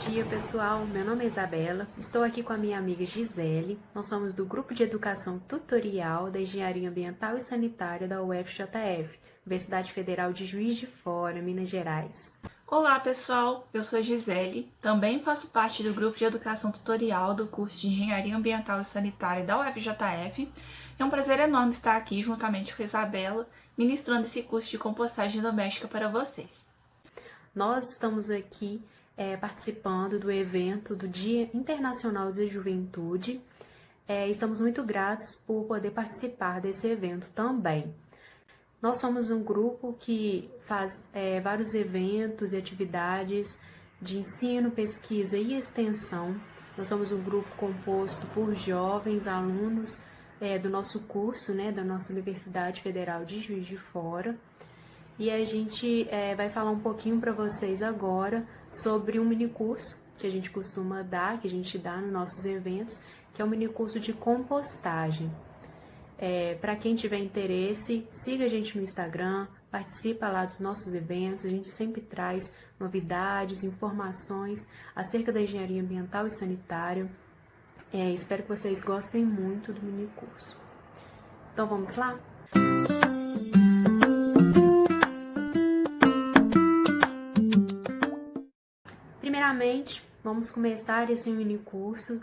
dia, pessoal. Meu nome é Isabela. Estou aqui com a minha amiga Gisele. Nós somos do Grupo de Educação Tutorial da Engenharia Ambiental e Sanitária da UFJF, Universidade Federal de Juiz de Fora, Minas Gerais. Olá, pessoal. Eu sou Gisele. Também faço parte do Grupo de Educação Tutorial do curso de Engenharia Ambiental e Sanitária da UFJF. É um prazer enorme estar aqui juntamente com a Isabela, ministrando esse curso de compostagem doméstica para vocês. Nós estamos aqui participando do evento do Dia Internacional da Juventude. Estamos muito gratos por poder participar desse evento também. Nós somos um grupo que faz vários eventos e atividades de ensino, pesquisa e extensão. Nós somos um grupo composto por jovens alunos do nosso curso, da nossa Universidade Federal de Juiz de Fora. E a gente vai falar um pouquinho para vocês agora sobre um minicurso que a gente costuma dar, que a gente dá nos nossos eventos, que é um minicurso de compostagem. Para quem tiver interesse, siga a gente no Instagram, participa lá dos nossos eventos, a gente sempre traz novidades, informações acerca da engenharia ambiental e sanitária. Espero que vocês gostem muito do minicurso. Então vamos lá? Primeiramente, vamos começar esse minicurso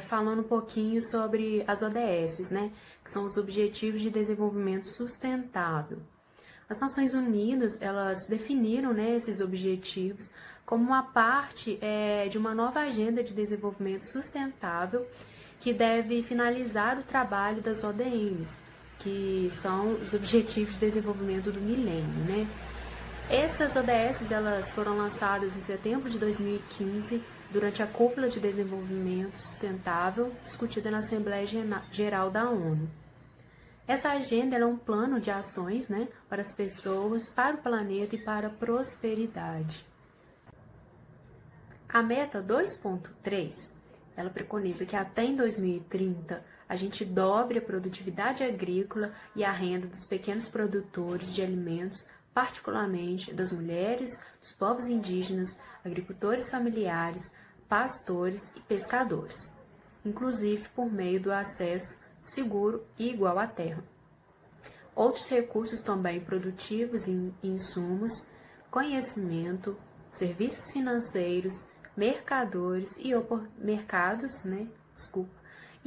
falando um pouquinho sobre as ODS, que são os Objetivos de Desenvolvimento Sustentável. As Nações Unidas, elas definiram esses objetivos como uma parte de uma nova agenda de desenvolvimento sustentável que deve finalizar o trabalho das ODMs, que são os Objetivos de Desenvolvimento do Milênio, Essas ODS elas foram lançadas em setembro de 2015, durante a Cúpula de Desenvolvimento Sustentável, discutida na Assembleia Geral da ONU. Essa agenda é um plano de ações para as pessoas, para o planeta e para a prosperidade. A meta 2.3, ela preconiza que até em 2030 a gente dobre a produtividade agrícola e a renda dos pequenos produtores de alimentos, particularmente das mulheres, dos povos indígenas, agricultores familiares, pastores e pescadores, inclusive por meio do acesso seguro e igual à terra. Outros recursos também produtivos em insumos, conhecimento, serviços financeiros, mercados e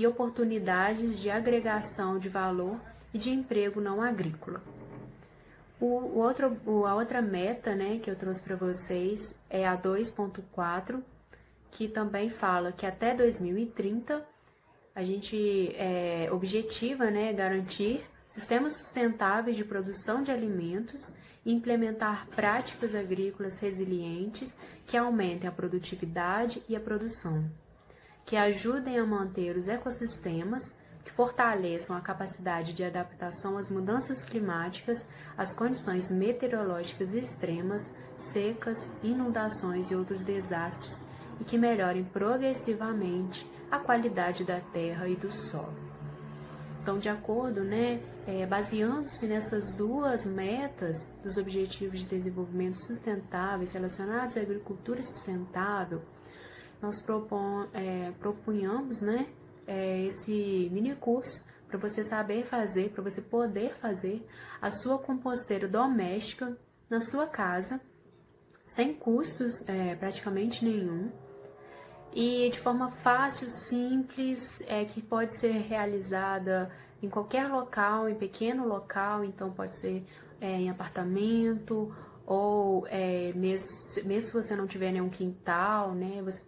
oportunidades de agregação de valor e de emprego não agrícola. A outra meta que eu trouxe para vocês é a 2.4, que também fala que até 2030 a gente objetiva garantir sistemas sustentáveis de produção de alimentos e implementar práticas agrícolas resilientes que aumentem a produtividade e a produção, que ajudem a manter os ecossistemas, que fortaleçam a capacidade de adaptação às mudanças climáticas, às condições meteorológicas extremas, secas, inundações e outros desastres, e que melhorem progressivamente a qualidade da terra e do solo. Então, de acordo, baseando-se nessas duas metas dos Objetivos de Desenvolvimento Sustentáveis relacionados à agricultura sustentável, nós propunhamos, esse mini curso para você saber fazer, para você poder fazer a sua composteira doméstica na sua casa, sem custos praticamente nenhum, e de forma fácil, simples, que pode ser realizada em qualquer local, em pequeno local, então pode ser em apartamento, ou mesmo se você não tiver nenhum quintal, você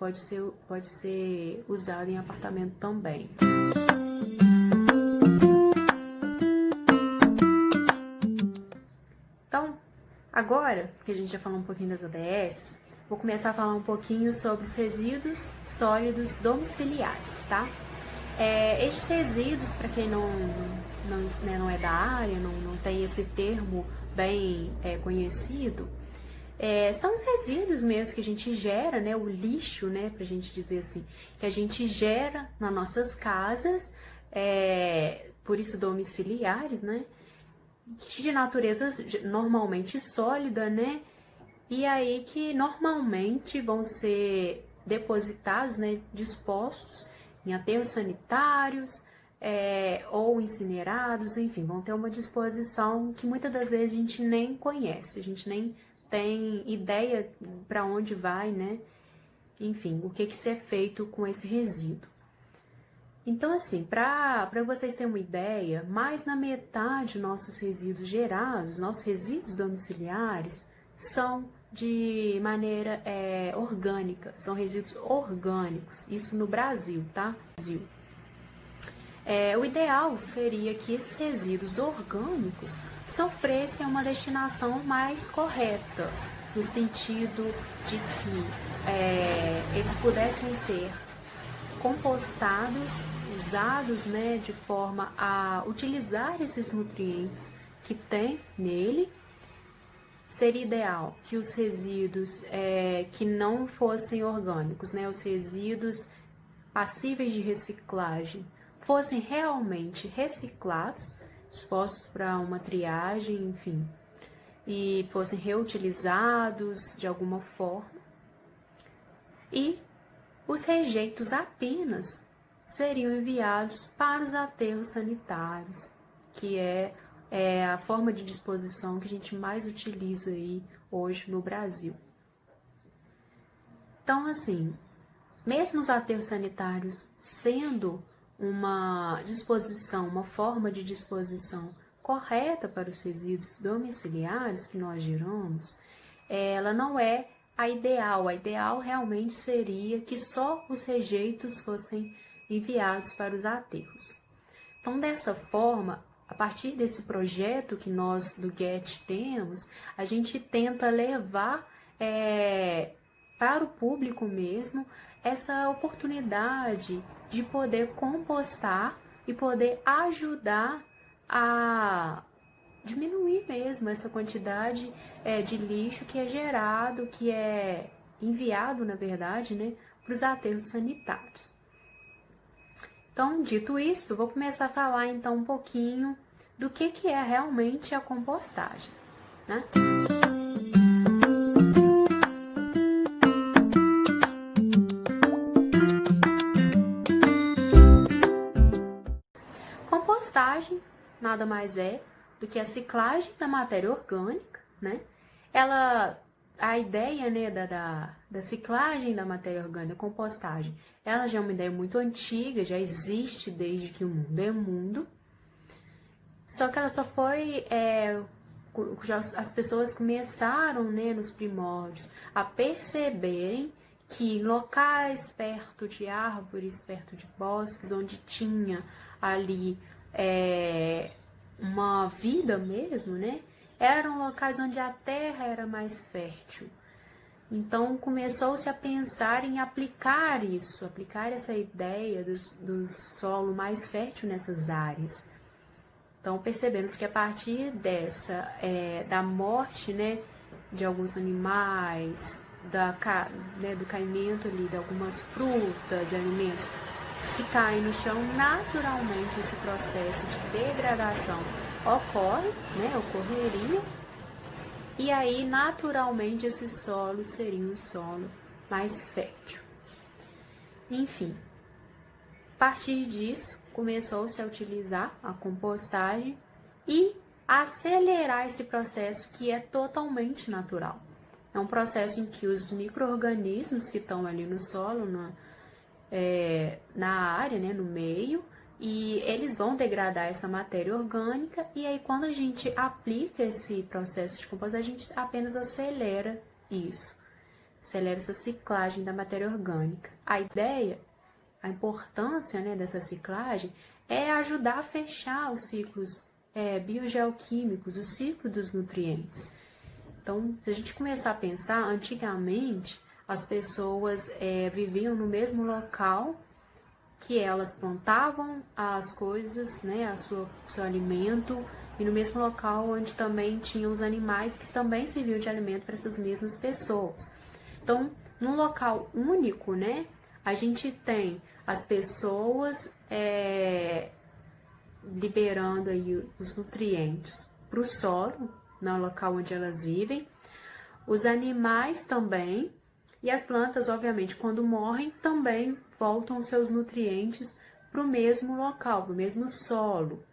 pode ser usado em apartamento também. Então, agora que a gente já falou um pouquinho das ODS, vou começar a falar um pouquinho sobre os resíduos sólidos domiciliares, tá? Estes resíduos, para quem não é da área, não tem esse termo bem conhecido, são os resíduos mesmo que a gente gera, o lixo, pra gente dizer assim, que a gente gera nas nossas casas, por isso domiciliares, de natureza normalmente sólida, e aí que normalmente vão ser depositados, né, dispostos em aterros sanitários, ou incinerados, enfim, vão ter uma disposição que muitas das vezes a gente nem conhece, a gente nem tem ideia para onde vai, né? Enfim, o que é feito com esse resíduo. Então, assim, para vocês terem uma ideia, mais da metade dos nossos resíduos gerados, nossos resíduos domiciliares, são de maneira orgânica, são resíduos orgânicos, isso no Brasil, tá? Brasil. O ideal seria que esses resíduos orgânicos sofressem uma destinação mais correta, no sentido de que eles pudessem ser compostados, usados, né, de forma a utilizar esses nutrientes que tem nele. Seria ideal que os resíduos que não fossem orgânicos, né, os resíduos passíveis de reciclagem, fossem realmente reciclados, expostos para uma triagem, enfim, e fossem reutilizados de alguma forma. E os rejeitos apenas seriam enviados para os aterros sanitários, que é a forma de disposição que a gente mais utiliza aí hoje no Brasil. Então, assim, mesmo os aterros sanitários sendo uma disposição, uma forma de disposição correta para os resíduos domiciliares que nós geramos, ela não é a ideal. A ideal realmente seria que só os rejeitos fossem enviados para os aterros. Então, dessa forma, a partir desse projeto que nós do GET temos, a gente tenta levar para o público mesmo essa oportunidade de poder compostar e poder ajudar a diminuir mesmo essa quantidade de lixo que é gerado, que é enviado, na verdade, né, para os aterros sanitários. Então, dito isso, vou começar a falar então um pouquinho do que é realmente a compostagem, né? Compostagem nada mais é do que a ciclagem da matéria orgânica, né? A ideia, né, da ciclagem da matéria orgânica, compostagem, ela já é uma ideia muito antiga, já existe desde que o mundo é mundo, só que ela só foi, as pessoas começaram, né, nos primórdios, a perceberem que em locais perto de árvores, perto de bosques, onde tinha ali uma vida mesmo, né? Eram locais onde a terra era mais fértil. Então, começou-se a pensar em aplicar isso, aplicar essa ideia do solo mais fértil nessas áreas. Então, percebemos que a partir da morte, né, de alguns animais, do caimento ali de algumas frutas, alimentos, se caem no chão, naturalmente esse processo de degradação ocorreria, e aí naturalmente esse solo seria um solo mais fértil. Enfim, a partir disso começou-se a utilizar a compostagem e acelerar esse processo que é totalmente natural. É um processo em que os micro-organismos que estão ali no solo, na área, né, no meio, e eles vão degradar essa matéria orgânica, e aí quando a gente aplica esse processo de compostagem, a gente apenas acelera isso, acelera essa ciclagem da matéria orgânica. A ideia, a importância, né, dessa ciclagem é ajudar a fechar os ciclos biogeoquímicos, o ciclo dos nutrientes. Então, se a gente começar a pensar, antigamente as pessoas viviam no mesmo local que elas plantavam as coisas, né, seu alimento, e no mesmo local onde também tinham os animais que também serviam de alimento para essas mesmas pessoas. Então, num local único, né, a gente tem as pessoas liberando aí os nutrientes para o solo, no local onde elas vivem. Os animais também, e as plantas, obviamente, quando morrem, também voltam seus nutrientes para o mesmo local, para o mesmo solo.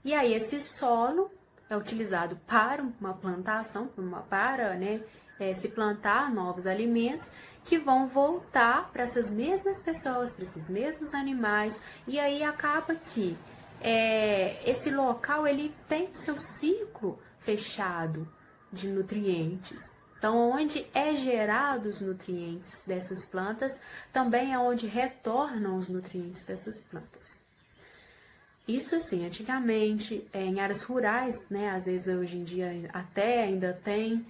E aí esse solo é utilizado para uma plantação, para se plantar novos alimentos que vão voltar para essas mesmas pessoas, para esses mesmos animais. E aí acaba que esse local ele tem o seu ciclo fechado de nutrientes. Então, onde é gerado os nutrientes dessas plantas, também é onde retornam os nutrientes dessas plantas. Isso assim, antigamente, em áreas rurais, né, às vezes hoje em dia até ainda tem,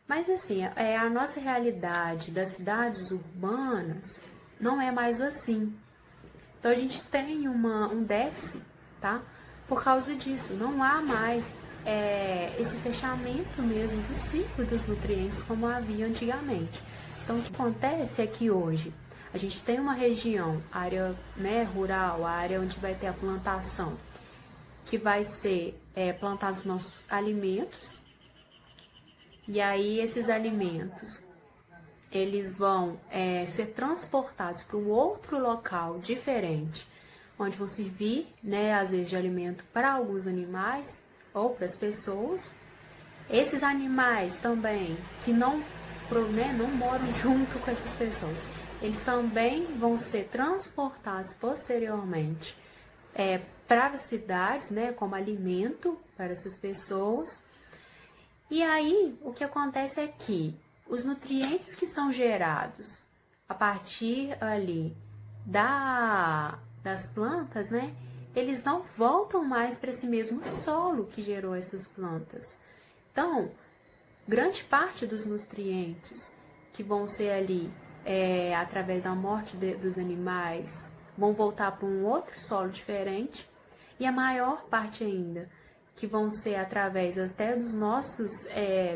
mas assim, a nossa realidade das cidades urbanas não é mais assim. Então a gente tem um déficit, tá? Por causa disso, não há mais esse fechamento mesmo do ciclo dos nutrientes como havia antigamente. Então o que acontece é que hoje a gente tem uma região, área rural, a área onde vai ter a plantação, que vai ser plantados nossos alimentos, e aí esses alimentos eles vão ser transportados para um outro local diferente, onde vão servir, às vezes, de alimento para alguns animais ou para as pessoas. Esses animais também, que não moram junto com essas pessoas, eles também vão ser transportados posteriormente para as cidades, como alimento para essas pessoas. E aí, o que acontece é que os nutrientes que são gerados a partir ali das plantas, eles não voltam mais para esse mesmo solo que gerou essas plantas. Então, grande parte dos nutrientes que vão ser ali através da morte dos animais vão voltar para um outro solo diferente, e a maior parte ainda que vão ser através até dos nossos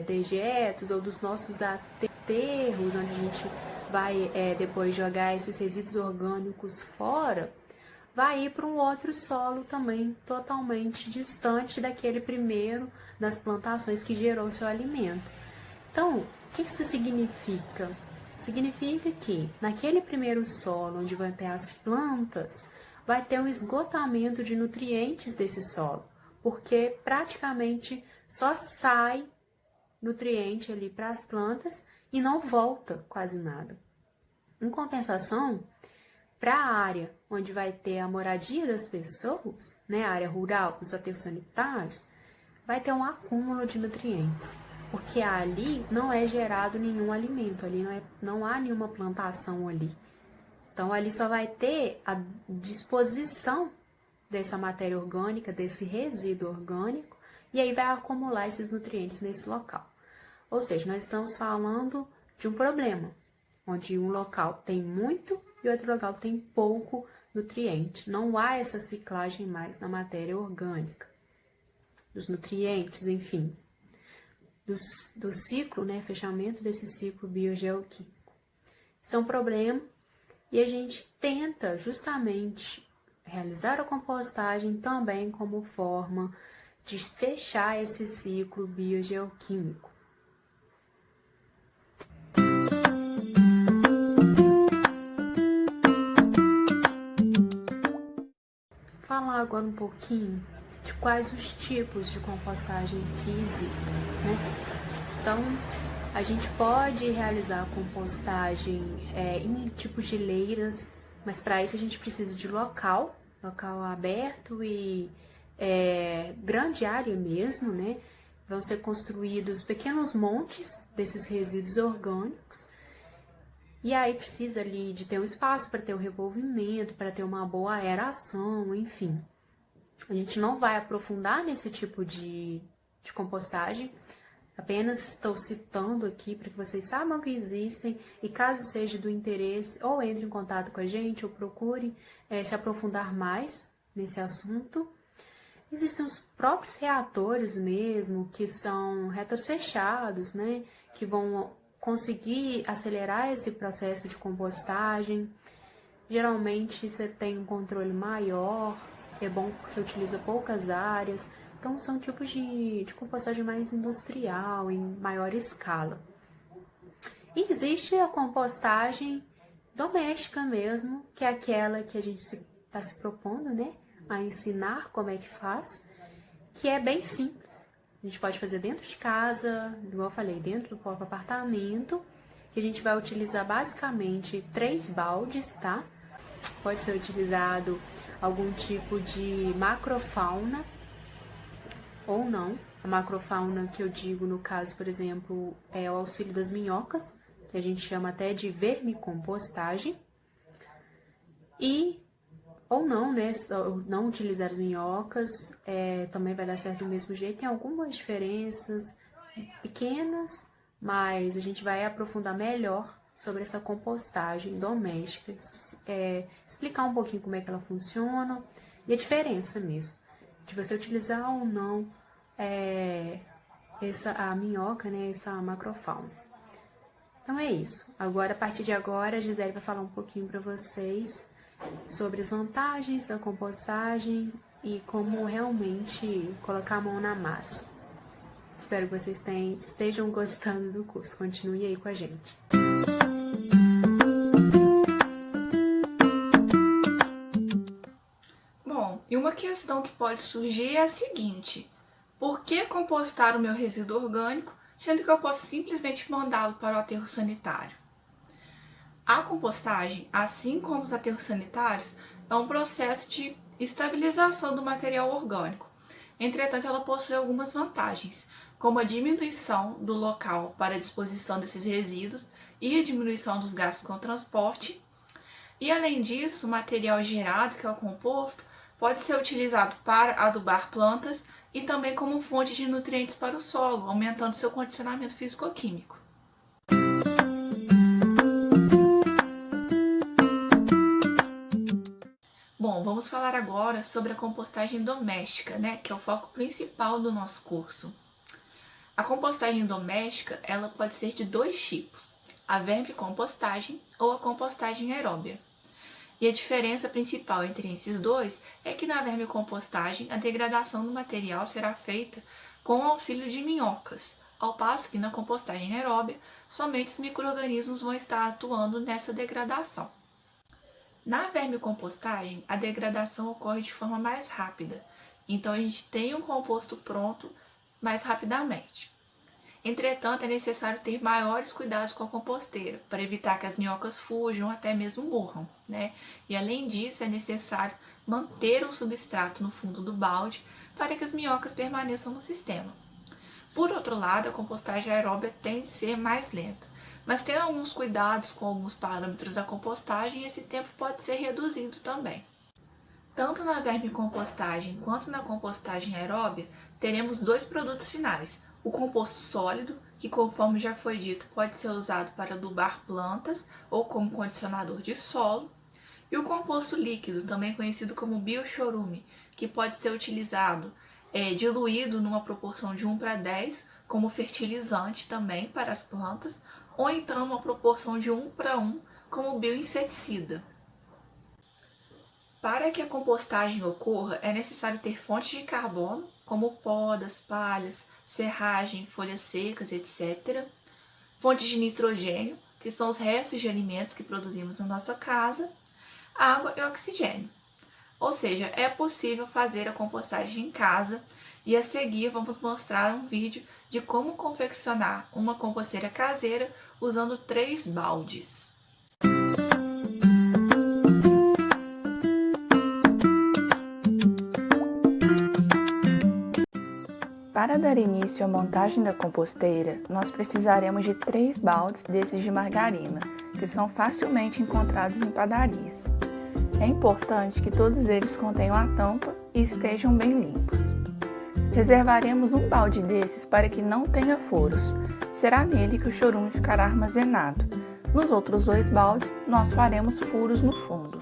dejetos ou dos nossos aterros, onde a gente vai depois jogar esses resíduos orgânicos fora, vai ir para um outro solo também totalmente distante daquele primeiro das plantações que gerou o seu alimento. Então, o que isso significa? Significa que naquele primeiro solo onde vai ter as plantas, vai ter um esgotamento de nutrientes desse solo, porque praticamente só sai nutriente ali para as plantas e não volta quase nada. Em compensação, para a área onde vai ter a moradia das pessoas, a área rural, os aterros sanitários, vai ter um acúmulo de nutrientes, porque ali não é gerado nenhum alimento, ali não há nenhuma plantação ali. Então, ali só vai ter a disposição dessa matéria orgânica, desse resíduo orgânico, e aí vai acumular esses nutrientes nesse local. Ou seja, nós estamos falando de um problema, onde um local tem muito e outro local tem pouco nutriente. Não há essa ciclagem mais na matéria orgânica, dos nutrientes, enfim, do ciclo, fechamento desse ciclo biogeoquímico. Isso é um problema e a gente tenta justamente realizar a compostagem também como forma de fechar esse ciclo biogeoquímico. Falar agora um pouquinho de quais os tipos de compostagem que existem, Então, a gente pode realizar a compostagem em tipos de leiras, mas para isso a gente precisa de local aberto e grande área mesmo, Vão ser construídos pequenos montes desses resíduos orgânicos. E aí precisa ali de ter um espaço para ter o revolvimento, para ter uma boa aeração, enfim. A gente não vai aprofundar nesse tipo de compostagem, apenas estou citando aqui para que vocês saibam que existem, e caso seja do interesse, ou entre em contato com a gente, ou procure se aprofundar mais nesse assunto. Existem os próprios reatores mesmo, que são reatores fechados, que vão conseguir acelerar esse processo de compostagem. Geralmente você tem um controle maior, é bom porque utiliza poucas áreas, Então, são tipos de compostagem mais industrial, em maior escala. E existe a compostagem doméstica mesmo, que é aquela que a gente está se propondo, né, a ensinar como é que faz, que é bem simples. A gente pode fazer dentro de casa, igual eu falei, dentro do próprio apartamento, que a gente vai utilizar basicamente 3 baldes, tá? Pode ser utilizado algum tipo de macrofauna ou não. A macrofauna que eu digo, no caso, por exemplo, é o auxílio das minhocas, que a gente chama até de vermicompostagem. E, ou não, né, não utilizar as minhocas, também vai dar certo do mesmo jeito. Tem algumas diferenças pequenas, mas a gente vai aprofundar melhor sobre essa compostagem doméstica, explicar um pouquinho como é que ela funciona e a diferença mesmo, de você utilizar ou não a minhoca, né, essa macrofauna. Então é isso. Agora, a partir de agora, a Gisele vai falar um pouquinho para vocês sobre as vantagens da compostagem e como realmente colocar a mão na massa. Espero que vocês estejam gostando do curso. Continue aí com a gente. Bom, e uma questão que pode surgir é a seguinte: por que compostar o meu resíduo orgânico, sendo que eu posso simplesmente mandá-lo para o aterro sanitário? A compostagem, assim como os aterros sanitários, é um processo de estabilização do material orgânico. Entretanto, ela possui algumas vantagens, como a diminuição do local para a disposição desses resíduos e a diminuição dos gastos com o transporte. E, além disso, o material gerado, que é o composto, pode ser utilizado para adubar plantas e também como fonte de nutrientes para o solo, aumentando seu condicionamento físico-químico. Bom, vamos falar agora sobre a compostagem doméstica, né, que é o foco principal do nosso curso. A compostagem doméstica, ela pode ser de 2 tipos, a vermicompostagem ou a compostagem aeróbia. E a diferença principal entre esses dois é que na vermicompostagem a degradação do material será feita com o auxílio de minhocas, ao passo que na compostagem aeróbia somente os micro-organismos vão estar atuando nessa degradação. Na vermicompostagem, a degradação ocorre de forma mais rápida, então a gente tem um composto pronto mais rapidamente. Entretanto, é necessário ter maiores cuidados com a composteira, para evitar que as minhocas fujam ou até mesmo morram, né? E além disso, é necessário manter um substrato no fundo do balde para que as minhocas permaneçam no sistema. Por outro lado, a compostagem aeróbia tende a ser mais lenta, mas tendo alguns cuidados com alguns parâmetros da compostagem, esse tempo pode ser reduzido também. Tanto na vermicompostagem quanto na compostagem aeróbia, teremos 2 produtos finais: o composto sólido, que, conforme já foi dito, pode ser usado para adubar plantas ou como condicionador de solo, e o composto líquido, também conhecido como biochorume, que pode ser utilizado diluído numa proporção de 1:10 como fertilizante também para as plantas, ou então uma proporção de 1:1 como bioinseticida. Para que a compostagem ocorra, é necessário ter fontes de carbono, como podas, palhas, serragem, folhas secas, etc. Fontes de nitrogênio, que são os restos de alimentos que produzimos na nossa casa, água e oxigênio. Ou seja, é possível fazer a compostagem em casa e a seguir vamos mostrar um vídeo de como confeccionar uma composteira caseira usando 3 baldes. Para dar início à montagem da composteira, nós precisaremos de 3 baldes desses de margarina, que são facilmente encontrados em padarias. É importante que todos eles contenham a tampa e estejam bem limpos. Reservaremos um balde desses para que não tenha furos. Será nele que o chorume ficará armazenado. Nos outros 2 baldes, nós faremos furos no fundo.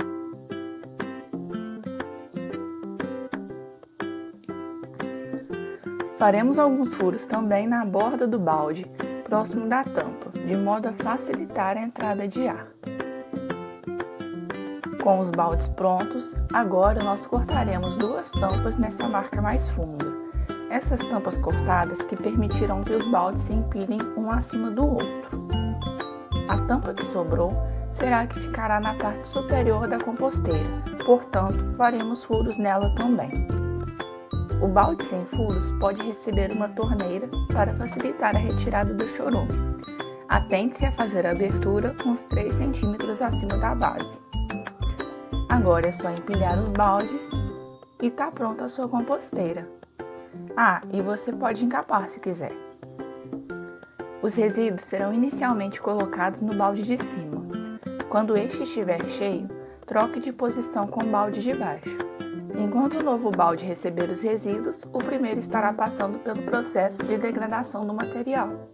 Faremos alguns furos também na borda do balde, próximo da tampa, de modo a facilitar a entrada de ar. Com os baldes prontos, agora nós cortaremos 2 tampas nessa marca mais funda. essas tampas cortadas que permitirão que os baldes se empilhem um acima do outro. A tampa que sobrou será a que ficará na parte superior da composteira, portanto, faremos furos nela também. O balde sem furos pode receber uma torneira para facilitar a retirada do chorume. Atente-se a fazer a abertura uns 3 centímetros acima da base. Agora é só empilhar os baldes e está pronta a sua composteira. E você pode encapar se quiser. Os resíduos serão inicialmente colocados no balde de cima. Quando este estiver cheio, troque de posição com o balde de baixo. Enquanto o novo balde receber os resíduos, o primeiro estará passando pelo processo de degradação do material.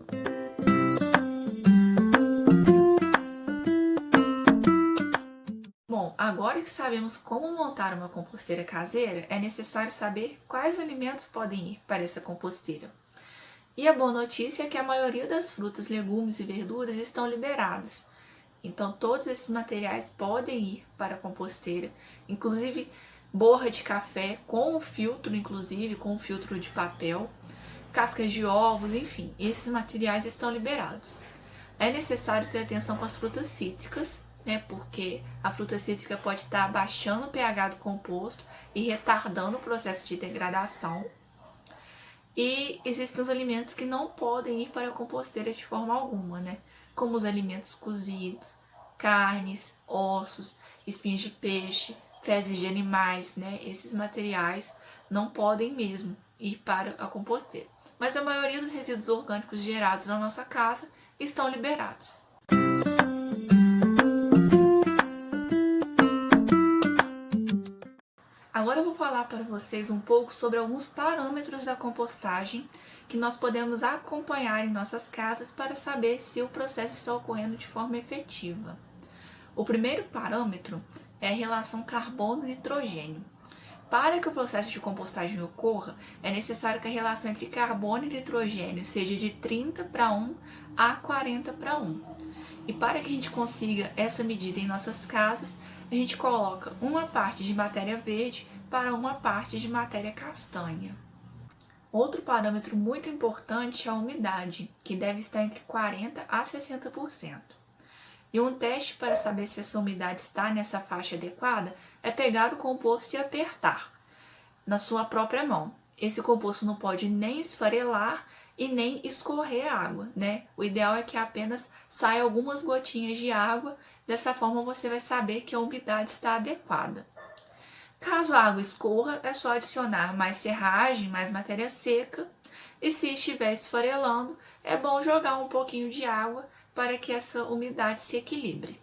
Bom, agora que sabemos como montar uma composteira caseira, é necessário saber quais alimentos podem ir para essa composteira. E a boa notícia é que a maioria das frutas, legumes e verduras estão liberados. Então, todos esses materiais podem ir para a composteira, inclusive borra de café com filtro, com um filtro de papel, cascas de ovos, enfim, esses materiais estão liberados. É necessário ter atenção com as frutas cítricas, porque a fruta cítrica pode estar abaixando o pH do composto e retardando o processo de degradação. E existem os alimentos que não podem ir para a composteira de forma alguma, como os alimentos cozidos, carnes, ossos, espinhos de peixe, fezes de animais, Esses materiais não podem mesmo ir para a composteira. Mas a maioria dos resíduos orgânicos gerados na nossa casa estão liberados. Agora eu vou falar para vocês um pouco sobre alguns parâmetros da compostagem que nós podemos acompanhar em nossas casas para saber se o processo está ocorrendo de forma efetiva. O primeiro parâmetro é a relação carbono-nitrogênio. Para que o processo de compostagem ocorra, é necessário que a relação entre carbono e nitrogênio seja de 30:1 a 40:1. E para que a gente consiga essa medida em nossas casas, a gente coloca uma parte de matéria verde para uma parte de matéria castanha. Outro parâmetro muito importante é a umidade, que deve estar entre 40% a 60%. E um teste para saber se essa umidade está nessa faixa adequada é pegar o composto e apertar na sua própria mão. Esse composto não pode nem esfarelar e nem escorrer água, O ideal é que apenas saia algumas gotinhas de água, dessa forma você vai saber que a umidade está adequada. Caso a água escorra, é só adicionar mais serragem, mais matéria seca, e se estiver esfarelando, é bom jogar um pouquinho de água para que essa umidade se equilibre.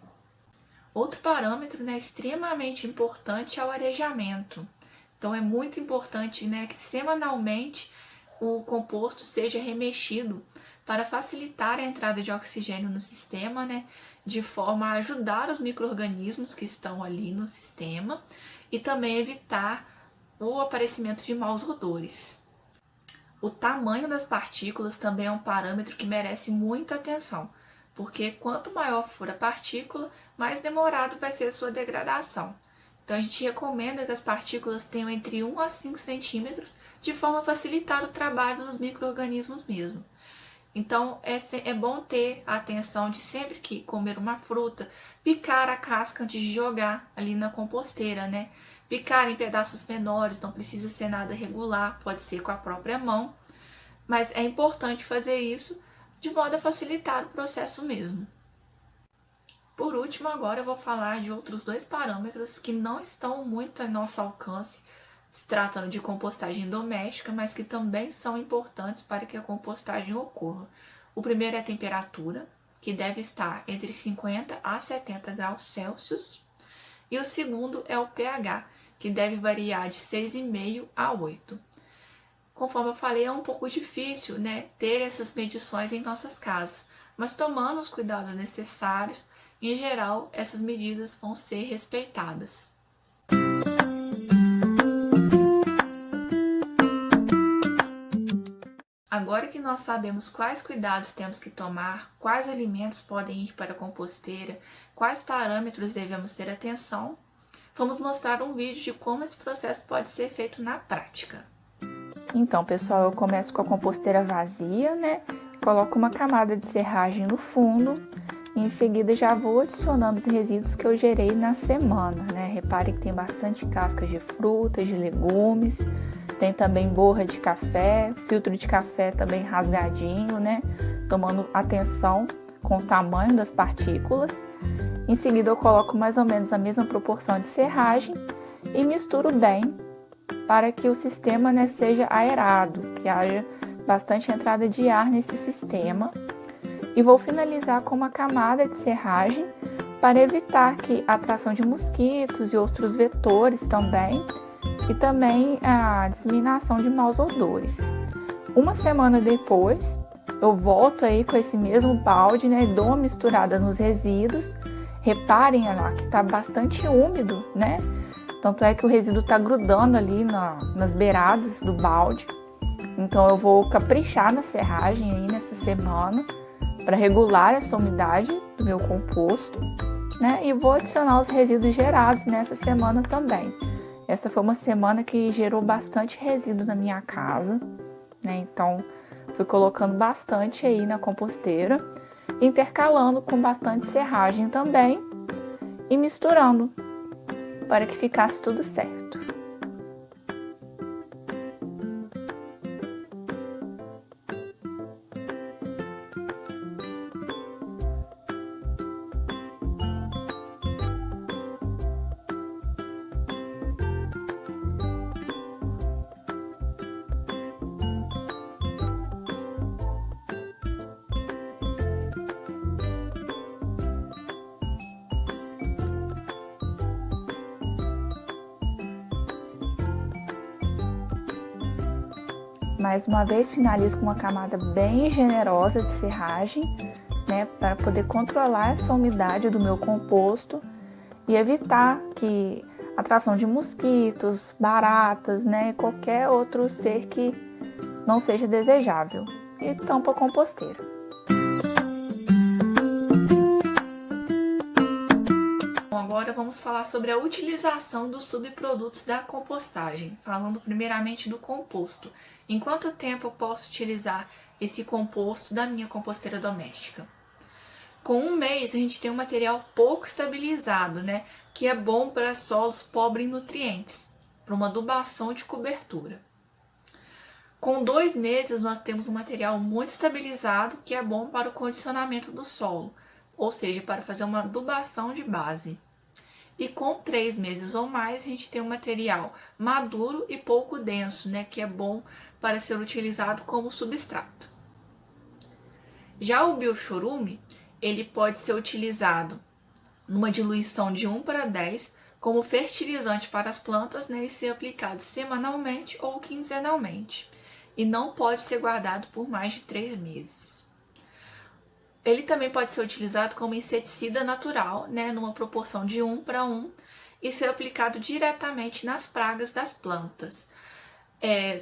Outro parâmetro extremamente importante é o arejamento. Então é muito importante que semanalmente o composto seja remexido para facilitar a entrada de oxigênio no sistema, de forma a ajudar os micro-organismos que estão ali no sistema e também evitar o aparecimento de maus odores. O tamanho das partículas também é um parâmetro que merece muita atenção, porque quanto maior for a partícula, mais demorado vai ser a sua degradação. Então a gente recomenda que as partículas tenham entre 1 a 5 centímetros, de forma a facilitar o trabalho dos micro-organismos mesmo. Então é bom ter a atenção de sempre que comer uma fruta, picar a casca antes de jogar ali na composteira, Picar em pedaços menores, não precisa ser nada regular, pode ser com a própria mão, mas é importante fazer isso de modo a facilitar o processo mesmo. Por último, agora eu vou falar de outros 2 parâmetros que não estão muito a nosso alcance, se tratando de compostagem doméstica, mas que também são importantes para que a compostagem ocorra. O primeiro é a temperatura, que deve estar entre 50 a 70 graus Celsius, e o segundo é o pH, que deve variar de 6,5 a 8. Conforme eu falei, é um pouco difícil, ter essas medições em nossas casas, mas tomando os cuidados necessários, em geral, essas medidas vão ser respeitadas. Agora que nós sabemos quais cuidados temos que tomar, quais alimentos podem ir para a composteira, quais parâmetros devemos ter atenção, vamos mostrar um vídeo de como esse processo pode ser feito na prática. Então, pessoal, eu começo com a composteira vazia, né? Coloco uma camada de serragem no fundo e em seguida já vou adicionando os resíduos que eu gerei na semana, né? Repare que tem bastante cascas de frutas, de legumes, tem também borra de café, filtro de café também rasgadinho, né? Tomando atenção com o tamanho das partículas. Em seguida eu coloco mais ou menos a mesma proporção de serragem e misturo bem para que o sistema, né, seja aerado, que haja bastante entrada de ar nesse sistema. E vou finalizar com uma camada de serragem para evitar que a atração de mosquitos e outros vetores também, e também a disseminação de maus odores. Uma semana depois, eu volto aí com esse mesmo balde, né, e dou uma misturada nos resíduos. Reparem lá que está bastante úmido, né? Tanto é que o resíduo está grudando ali nas beiradas do balde. Então eu vou caprichar na serragem aí nessa semana para regular essa umidade do meu composto, né? E vou adicionar os resíduos gerados nessa semana também. Essa foi uma semana que gerou bastante resíduo na minha casa, né? Então fui colocando bastante aí na composteira, intercalando com bastante serragem também e misturando para que ficasse tudo certo. Mais uma vez, finalizo com uma camada bem generosa de serragem, né, para poder controlar essa umidade do meu composto e evitar que a atração de mosquitos, baratas, né, qualquer outro ser que não seja desejável. E tampo a composteira. Agora vamos falar sobre a utilização dos subprodutos da compostagem, falando primeiramente do composto. Em quanto tempo eu posso utilizar esse composto da minha composteira doméstica? Com um mês a gente tem um material pouco estabilizado, né? Que é bom para solos pobres em nutrientes, para uma adubação de cobertura. Com 2 meses nós temos um material muito estabilizado que é bom para o condicionamento do solo, ou seja, para fazer uma adubação de base. E com 3 meses ou mais, a gente tem um material maduro e pouco denso, né, que é bom para ser utilizado como substrato. Já o biochorume, ele pode ser utilizado numa diluição de 1:10 como fertilizante para as plantas, né, e ser aplicado semanalmente ou quinzenalmente. E não pode ser guardado por mais de 3 meses. Ele também pode ser utilizado como inseticida natural, né, numa proporção de 1:1 e ser aplicado diretamente nas pragas das plantas.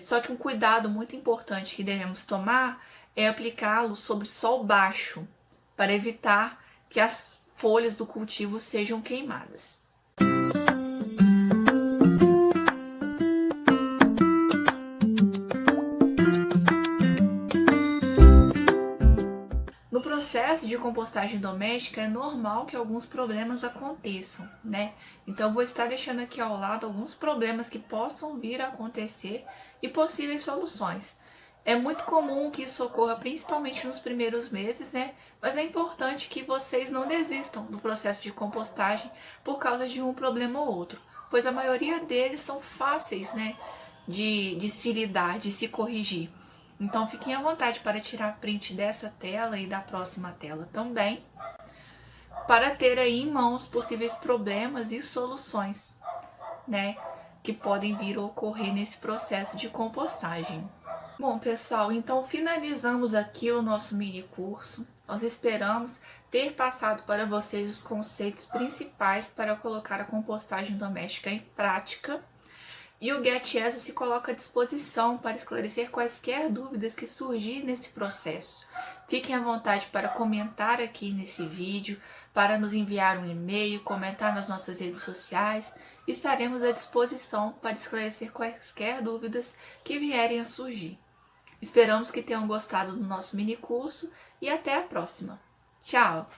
Só que um cuidado muito importante que devemos tomar é aplicá-lo sobre sol baixo, para evitar que as folhas do cultivo sejam queimadas. No processo de compostagem doméstica é normal que alguns problemas aconteçam, né? Então eu vou estar deixando aqui ao lado alguns problemas que possam vir a acontecer e possíveis soluções. É muito comum que isso ocorra principalmente nos primeiros meses, né? Mas é importante que vocês não desistam do processo de compostagem por causa de um problema ou outro, pois a maioria deles são fáceis, né, de se lidar, de se corrigir. Então fiquem à vontade para tirar print dessa tela e da próxima tela também, para ter aí em mãos possíveis problemas e soluções, né, que podem vir a ocorrer nesse processo de compostagem. Bom, pessoal, então finalizamos aqui o nosso mini curso. Nós esperamos ter passado para vocês os conceitos principais para colocar a compostagem doméstica em prática. E o Get ESA se coloca à disposição para esclarecer quaisquer dúvidas que surgirem nesse processo. Fiquem à vontade para comentar aqui nesse vídeo, para nos enviar um e-mail, comentar nas nossas redes sociais. Estaremos à disposição para esclarecer quaisquer dúvidas que vierem a surgir. Esperamos que tenham gostado do nosso mini curso e até a próxima. Tchau!